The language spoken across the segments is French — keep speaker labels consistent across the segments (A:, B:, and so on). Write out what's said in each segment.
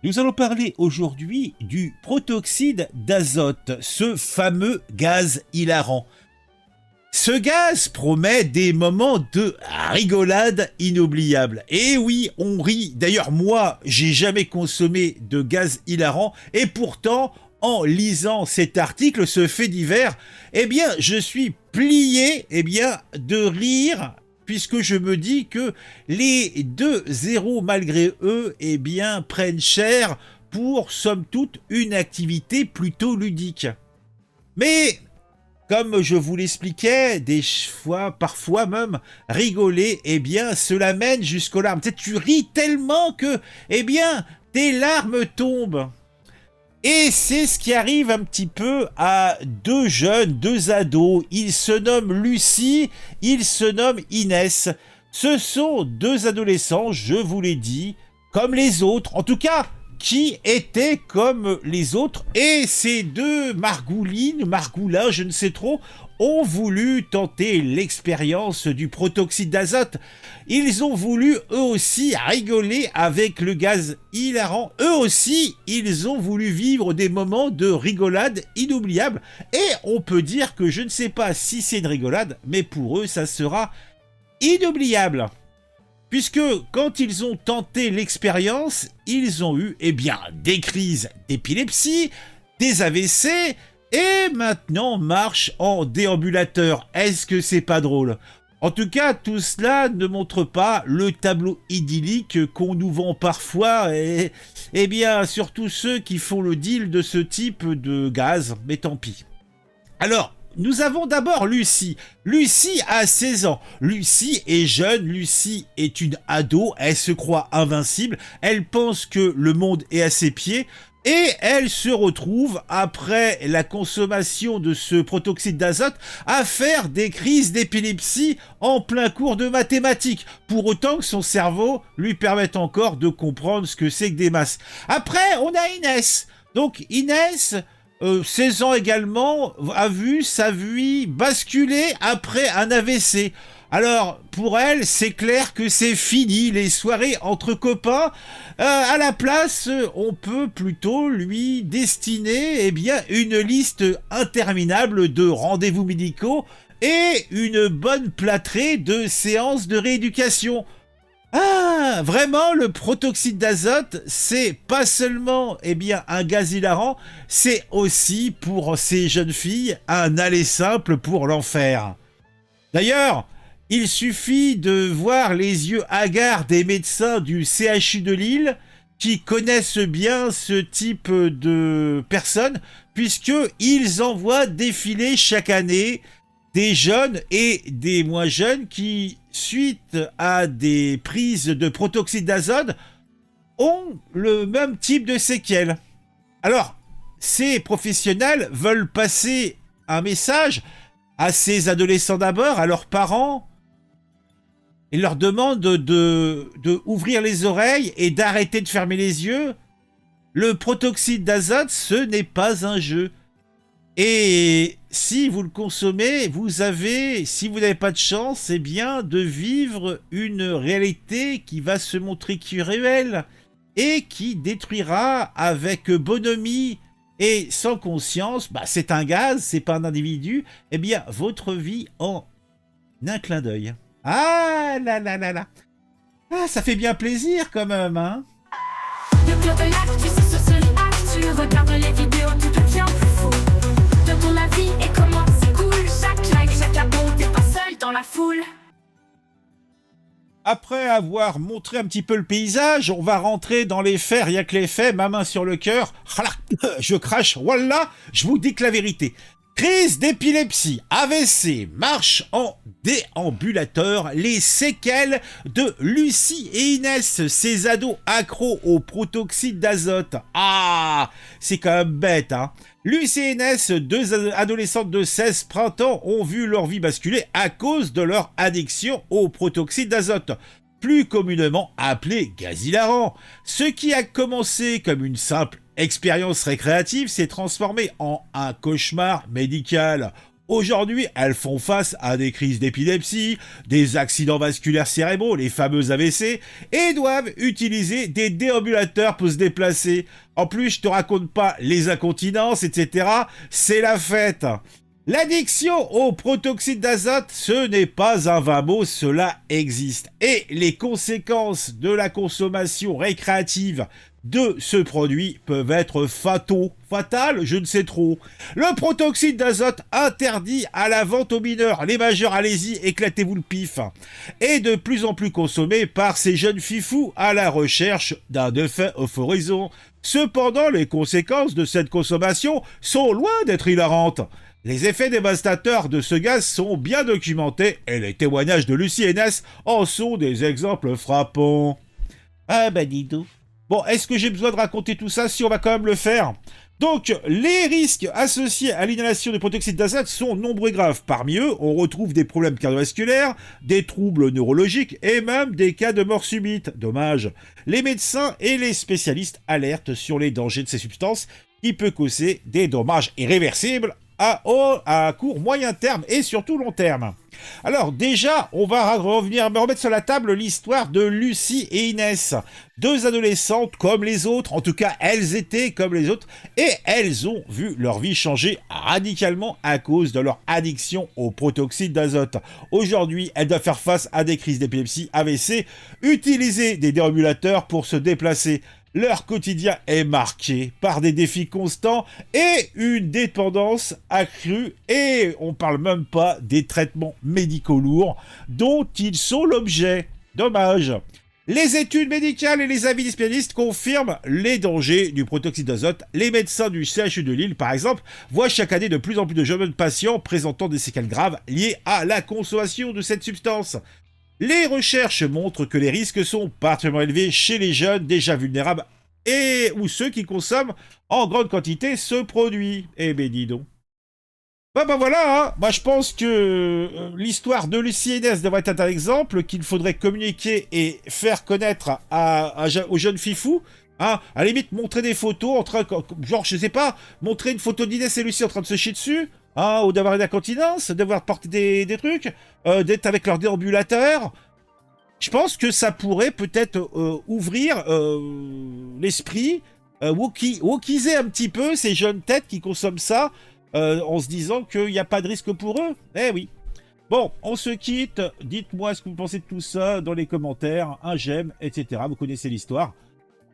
A: Nous allons parler aujourd'hui du protoxyde d'azote, ce fameux gaz hilarant. Ce gaz promet des moments de rigolade inoubliables. Et oui, on rit. D'ailleurs, moi, j'ai jamais consommé de gaz hilarant. Et pourtant, en lisant cet article, ce fait divers, eh bien, je suis plié, de rire, puisque je me dis que les deux zéros, malgré eux, prennent cher pour, somme toute, une activité plutôt ludique. Mais, comme je vous l'expliquais, parfois même, rigoler, cela mène jusqu'aux larmes. Tu ris tellement que, tes larmes tombent. Et c'est ce qui arrive un petit peu à deux ados. Ils se nomment Lucie, ils se nomment Inès. Ce sont deux adolescents, je vous l'ai dit, comme les autres. En tout cas, qui étaient comme les autres. Et ces deux margoulins, je ne sais trop, ont voulu tenter l'expérience du protoxyde d'azote. Ils ont voulu, eux aussi, rigoler avec le gaz hilarant. Eux aussi, ils ont voulu vivre des moments de rigolade inoubliables. Et on peut dire que je ne sais pas si c'est une rigolade, mais pour eux, ça sera inoubliable. Puisque quand ils ont tenté l'expérience, ils ont eu des crises d'épilepsie, des AVC, et maintenant marchent en déambulateur. Est-ce que c'est pas drôle ? En tout cas, tout cela ne montre pas le tableau idyllique qu'on nous vend parfois, et surtout ceux qui font le deal de ce type de gaz, mais tant pis. Alors, nous avons d'abord Lucie. Lucie a 16 ans. Lucie est jeune, Lucie est une ado, elle se croit invincible, elle pense que le monde est à ses pieds, et elle se retrouve, après la consommation de ce protoxyde d'azote, à faire des crises d'épilepsie en plein cours de mathématiques, pour autant que son cerveau lui permette encore de comprendre ce que c'est que des masses. Après, on a Inès. Donc Inès, 16 ans également, a vu sa vie basculer après un AVC. Alors, pour elle, c'est clair que c'est fini, les soirées entre copains. À la place, on peut plutôt lui destiner une liste interminable de rendez-vous médicaux et une bonne plâtrée de séances de rééducation. Ah, vraiment, le protoxyde d'azote, c'est pas seulement un gaz hilarant, c'est aussi pour ces jeunes filles un aller simple pour l'enfer. D'ailleurs, il suffit de voir les yeux hagards des médecins du CHU de Lille qui connaissent bien ce type de personnes, puisqu'ils envoient défiler chaque année des jeunes et des moins jeunes qui, suite à des prises de protoxyde d'azote, ont le même type de séquelles. Alors, ces professionnels veulent passer un message à ces adolescents d'abord, à leurs parents. Ils leur demandent de ouvrir les oreilles et d'arrêter de fermer les yeux. Le protoxyde d'azote, ce n'est pas un jeu. Et si vous le consommez, si vous n'avez pas de chance, de vivre une réalité qui va se montrer cruelle et qui détruira avec bonhomie et sans conscience, c'est un gaz, c'est pas un individu, votre vie en un clin d'œil. Ah là là là là. Ah, ça fait bien plaisir quand même, hein.
B: Le club de l'actu, c'est sur ce actu. Regarde les vidéos, tout devient plus fou. De ton avis et comment c'est cool. Chaque like, chaque abon, t'es pas seul dans la foule.
A: Après avoir montré un petit peu le paysage, on va rentrer dans les faits, rien que les faits, ma main sur le cœur. Je crache, voilà, je vous dis que la vérité. Crise d'épilepsie, AVC, marche en déambulateur, les séquelles de Lucie et Inès, ces ados accros au protoxyde d'azote. Ah, c'est quand même bête, hein. Lucie et Inès, deux adolescentes de 16 printemps, ont vu leur vie basculer à cause de leur addiction au protoxyde d'azote, plus communément appelé gaz hilarant. Ce qui a commencé comme une simple expérience récréative s'est transformée en un cauchemar médical. Aujourd'hui, elles font face à des crises d'épilepsie, des accidents vasculaires cérébraux, les fameux AVC, et doivent utiliser des déambulateurs pour se déplacer. En plus, je te raconte pas les incontinences, etc. C'est la fête. L'addiction au protoxyde d'azote, ce n'est pas un vain mot, cela existe. Et les conséquences de la consommation récréative de ce produit peuvent être fatales, je ne sais trop. Le protoxyde d'azote interdit à la vente aux mineurs, les majeurs, allez-y, éclatez-vous le pif, est de plus en plus consommé par ces jeunes fifous à la recherche d'un effet euphorisant. Cependant, les conséquences de cette consommation sont loin d'être hilarantes. Les effets dévastateurs de ce gaz sont bien documentés et les témoignages de Lucie Hennès en sont des exemples frappants. Ah bah dis donc. Bon, est-ce que j'ai besoin de raconter tout ça si on va quand même le faire? Donc, les risques associés à l'inhalation de protoxyde d'azote sont nombreux et graves. Parmi eux, on retrouve des problèmes cardiovasculaires, des troubles neurologiques et même des cas de mort subite. Dommage. Les médecins et les spécialistes alertent sur les dangers de ces substances qui peuvent causer des dommages irréversibles à court, moyen terme et surtout long terme. Alors déjà, on va remettre sur la table l'histoire de Lucie et Inès. Deux adolescentes comme les autres, en tout cas elles étaient comme les autres, et elles ont vu leur vie changer radicalement à cause de leur addiction au protoxyde d'azote. Aujourd'hui, elles doivent faire face à des crises d'épilepsie, AVC, utiliser des déambulateurs pour se déplacer. Leur quotidien est marqué par des défis constants et une dépendance accrue, et on parle même pas des traitements médicaux lourds dont ils sont l'objet. Dommage. Les études médicales et les avis des spécialistes confirment les dangers du protoxyde d'azote. Les médecins du CHU de Lille, par exemple, voient chaque année de plus en plus de jeunes patients présentant des séquelles graves liées à la consommation de cette substance. Les recherches montrent que les risques sont particulièrement élevés chez les jeunes déjà vulnérables ou ceux qui consomment en grande quantité ce produit. Eh ben dis donc. Bah voilà, hein. Moi je pense que l'histoire de Lucie Hennès devrait être un exemple qu'il faudrait communiquer et faire connaître aux jeunes fifous. Hein, à la limite, montrer des photos, genre, je sais pas, montrer une photo d'Inès et Lucie en train de se chier dessus, hein, ou d'avoir une incontinence, d'avoir porté des trucs, d'être avec leur déambulateur. Je pense que ça pourrait peut-être ouvrir l'esprit, wokiser un petit peu ces jeunes têtes qui consomment ça, en se disant qu'il n'y a pas de risque pour eux. Eh oui. Bon, on se quitte. Dites-moi ce que vous pensez de tout ça dans les commentaires, un j'aime, etc. Vous connaissez l'histoire.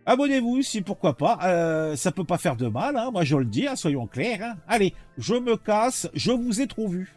A: Abonnez-vous si pourquoi pas, ça peut pas faire de mal, hein, moi je le dis, hein, soyons clairs. Hein. Allez, je me casse, je vous ai trop vu.